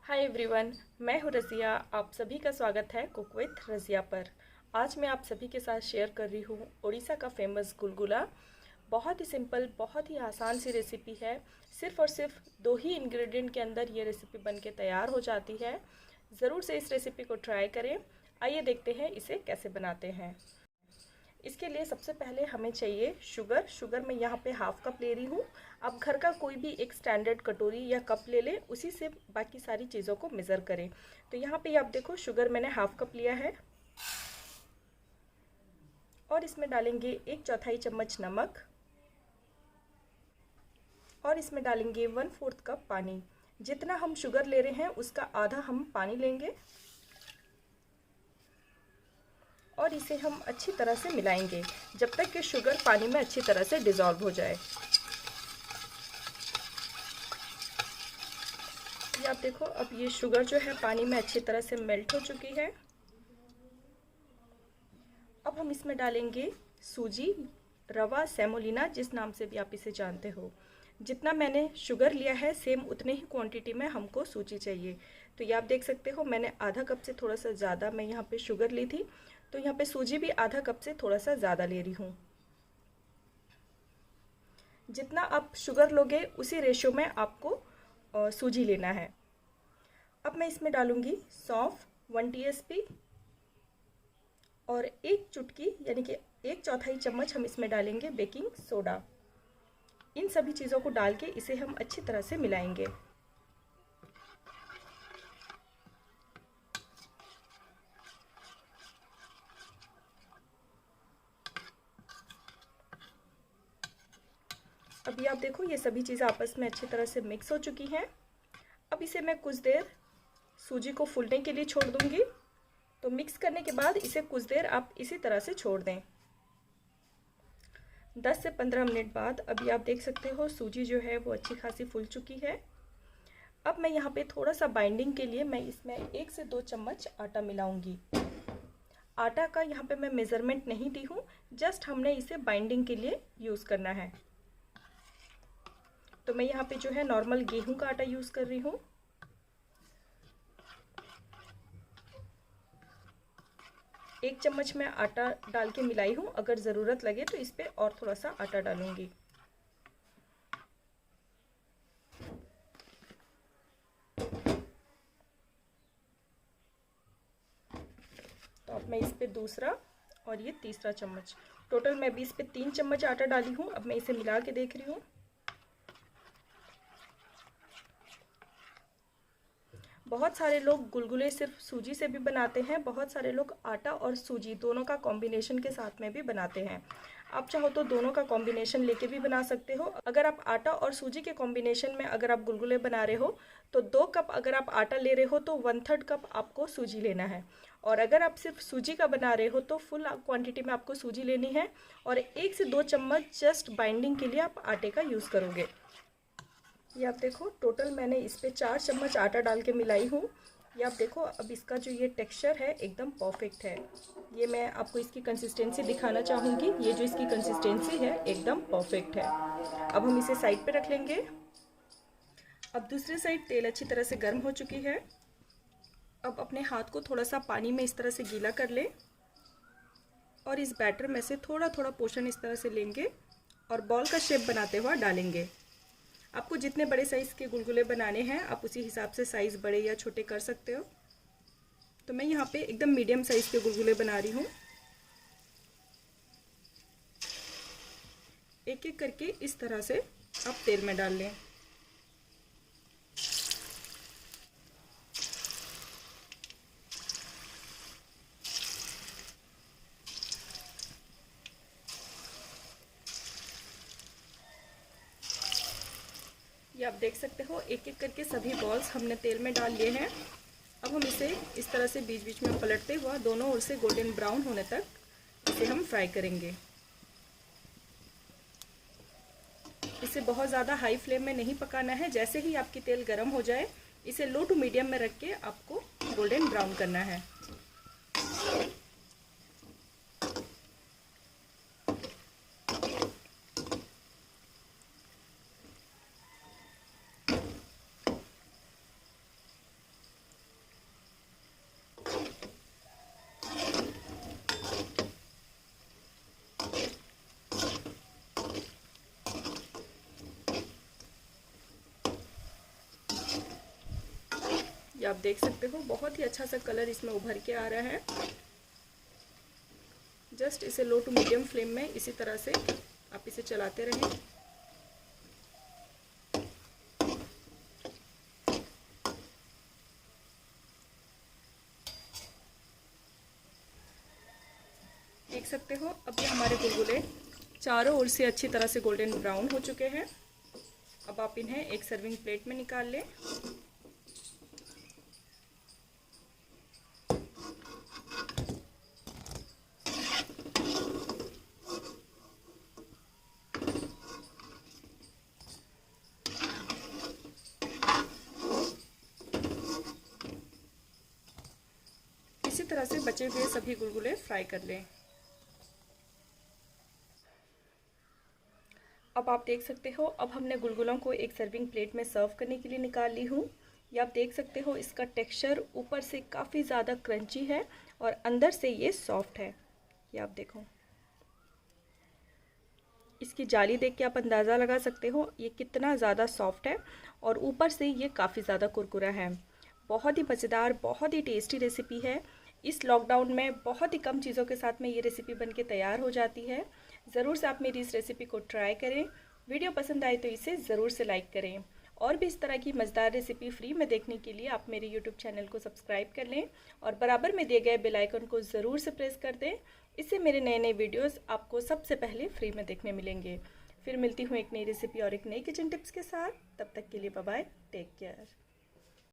Hi everyone, मैं हूँ रज़िया। आप सभी का स्वागत है कुक विथ रज़िया पर। आज मैं आप सभी के साथ शेयर कर रही हूँ उड़ीसा का फेमस गुलगुला। बहुत ही सिंपल, बहुत ही आसान सी रेसिपी है। सिर्फ़ और सिर्फ 2 ही इंग्रेडिएंट के अंदर ये रेसिपी बन के तैयार हो जाती है। ज़रूर से इस रेसिपी को ट्राई करें। आइए देखते हैं इसे कैसे बनाते हैं। इसके लिए सबसे पहले हमें चाहिए शुगर मैं यहाँ पे हाफ कप ले रही हूँ। आप घर का कोई भी एक स्टैंडर्ड कटोरी या कप ले लें, उसी से बाकी सारी चीज़ों को मेज़र करें। तो यहाँ पे आप देखो, शुगर मैंने हाफ कप लिया है और इसमें डालेंगे 1/4 चम्मच नमक और इसमें डालेंगे 1/4 कप पानी। जितना हम शुगर ले रहे हैं उसका आधा हम पानी लेंगे और इसे हम अच्छी तरह से मिलाएंगे जब तक कि शुगर पानी में अच्छी तरह से डिज़ोल्व हो जाए। ये आप देखो, अब ये शुगर जो है पानी में अच्छी तरह से मेल्ट हो चुकी है। अब हम इसमें डालेंगे सूजी, रवा, सेमोलिना, जिस नाम से भी आप इसे जानते हो। जितना मैंने शुगर लिया है सेम उतने ही क्वांटिटी में हमको सूजी चाहिए। तो ये आप देख सकते हो, मैंने आधा कप से थोड़ा सा ज़्यादा मैं यहाँ पे शुगर ली थी, तो यहाँ पे सूजी भी आधा कप से थोड़ा सा ज़्यादा ले रही हूँ। जितना आप शुगर लोगे उसी रेशियो में आपको सूजी लेना है। अब मैं इसमें डालूंगी सौंफ 1 टीएसपी और 1 चुटकी यानी कि 1/4 चम्मच हम इसमें डालेंगे बेकिंग सोडा। इन सभी चीज़ों को डाल के इसे हम अच्छी तरह से मिलाएंगे। अभी आप देखो, ये सभी चीज़ें आपस में अच्छी तरह से मिक्स हो चुकी हैं। अब इसे मैं कुछ देर सूजी को फूलने के लिए छोड़ दूंगी। तो मिक्स करने के बाद इसे कुछ देर आप इसी तरह से छोड़ दें। 10 से 15 मिनट बाद अभी आप देख सकते हो सूजी जो है वो अच्छी खासी फूल चुकी है। अब मैं यहाँ पे थोड़ा सा बाइंडिंग के लिए मैं इसमें 1 से 2 चम्मच आटा मिलाऊंगी। आटा का यहाँ पे मैं मेज़रमेंट नहीं दी हूँ, जस्ट हमने इसे बाइंडिंग के लिए यूज़ करना है। तो मैं यहाँ पे जो है नॉर्मल गेहूं का आटा यूज़ कर रही हूँ। एक चम्मच मैं आटा डाल के मिलाई हूँ, अगर ज़रूरत लगे तो इस पर और थोड़ा सा आटा डालूंगी। तो अब मैं इस पर दूसरा और ये तीसरा चम्मच, टोटल मैं भी इस पर 3 चम्मच आटा डाली हूँ। अब मैं इसे मिला के देख रही हूँ। बहुत सारे लोग गुलगुले सिर्फ सूजी से भी बनाते हैं, बहुत सारे लोग आटा और सूजी दोनों का कॉम्बिनेशन के साथ में भी बनाते हैं। आप चाहो तो दोनों का कॉम्बिनेशन लेके भी बना सकते हो। अगर आप आटा और सूजी के कॉम्बिनेशन में अगर आप गुलगुले बना रहे हो तो 2 कप अगर आप आटा ले रहे हो तो 1/3 कप आपको सूजी लेना है। और अगर आप सिर्फ सूजी का बना रहे हो तो फुल क्वांटिटी में आपको सूजी लेनी है और 1 से 2 चम्मच जस्ट बाइंडिंग के लिए आप आटे का यूज़ करोगे। ये आप देखो, टोटल मैंने इस पे 4 चम्मच आटा डाल के मिलाई हूँ। ये आप देखो, अब इसका जो ये टेक्सचर है एकदम परफेक्ट है। ये मैं आपको इसकी कंसिस्टेंसी दिखाना चाहूँगी। ये जो इसकी कंसिस्टेंसी है एकदम परफेक्ट है। अब हम इसे साइड पे रख लेंगे। अब दूसरी साइड तेल अच्छी तरह से गर्म हो चुकी है। अब अपने हाथ को थोड़ा सा पानी में इस तरह से गीला कर लें और इस बैटर में से थोड़ा थोड़ा पोर्शन इस तरह से लेंगे और बॉल का शेप बनाते हुआ डालेंगे। आपको जितने बड़े साइज़ के गुलगुले बनाने हैं आप उसी हिसाब से साइज़ बड़े या छोटे कर सकते हो। तो मैं यहाँ पे एकदम मीडियम साइज़ के गुलगुले बना रही हूँ। एक एक करके इस तरह से आप तेल में डाल लें। ये आप देख सकते हो, एक एक करके सभी बॉल्स हमने तेल में डाल लिए हैं। अब हम इसे इस तरह से बीच बीच में पलटते हुआ दोनों ओर से गोल्डन ब्राउन होने तक इसे हम फ्राई करेंगे। इसे बहुत ज़्यादा हाई फ्लेम में नहीं पकाना है। जैसे ही आपकी तेल गर्म हो जाए इसे लो टू मीडियम में रख के आपको गोल्डन ब्राउन करना है। ये आप देख सकते हो बहुत ही अच्छा सा कलर इसमें उभर के आ रहा है। जस्ट इसे लो टू मीडियम फ्लेम में इसी तरह से आप इसे चलाते रहें। देख सकते हो अब ये हमारे गुलगुले चारों ओर से अच्छी तरह से गोल्डन ब्राउन हो चुके हैं। अब आप इन्हें एक सर्विंग प्लेट में निकाल लें। इसी तरह से बचे हुए सभी गुलगुले फ्राई कर लें। अब आप देख सकते हो अब हमने गुलगुलों को एक सर्विंग प्लेट में सर्व करने के लिए निकाल ली हूँ। ये आप देख सकते हो इसका टेक्सचर ऊपर से काफ़ी ज़्यादा क्रंची है और अंदर से ये सॉफ्ट है। ये आप देखो, इसकी जाली देख के आप अंदाज़ा लगा सकते हो ये कितना ज़्यादा सॉफ्ट है और ऊपर से ये काफ़ी ज़्यादा कुरकुरा है। बहुत ही मज़ेदार, बहुत ही टेस्टी रेसिपी है। इस लॉकडाउन में बहुत ही कम चीज़ों के साथ में ये रेसिपी बनके तैयार हो जाती है। ज़रूर से आप मेरी इस रेसिपी को ट्राई करें। वीडियो पसंद आए तो इसे ज़रूर से लाइक करें। और भी इस तरह की मज़ेदार रेसिपी फ्री में देखने के लिए आप मेरे यूट्यूब चैनल को सब्सक्राइब कर लें और बराबर में दिए गए बेल आइकन को ज़रूर से प्रेस कर दें। इससे मेरे नए नए वीडियोस आपको सबसे पहले फ्री में देखने मिलेंगे। फिर मिलती हूँ एक नई रेसिपी और एक नई किचन टिप्स के साथ। तब तक के लिए बाय बाय, टेक केयर।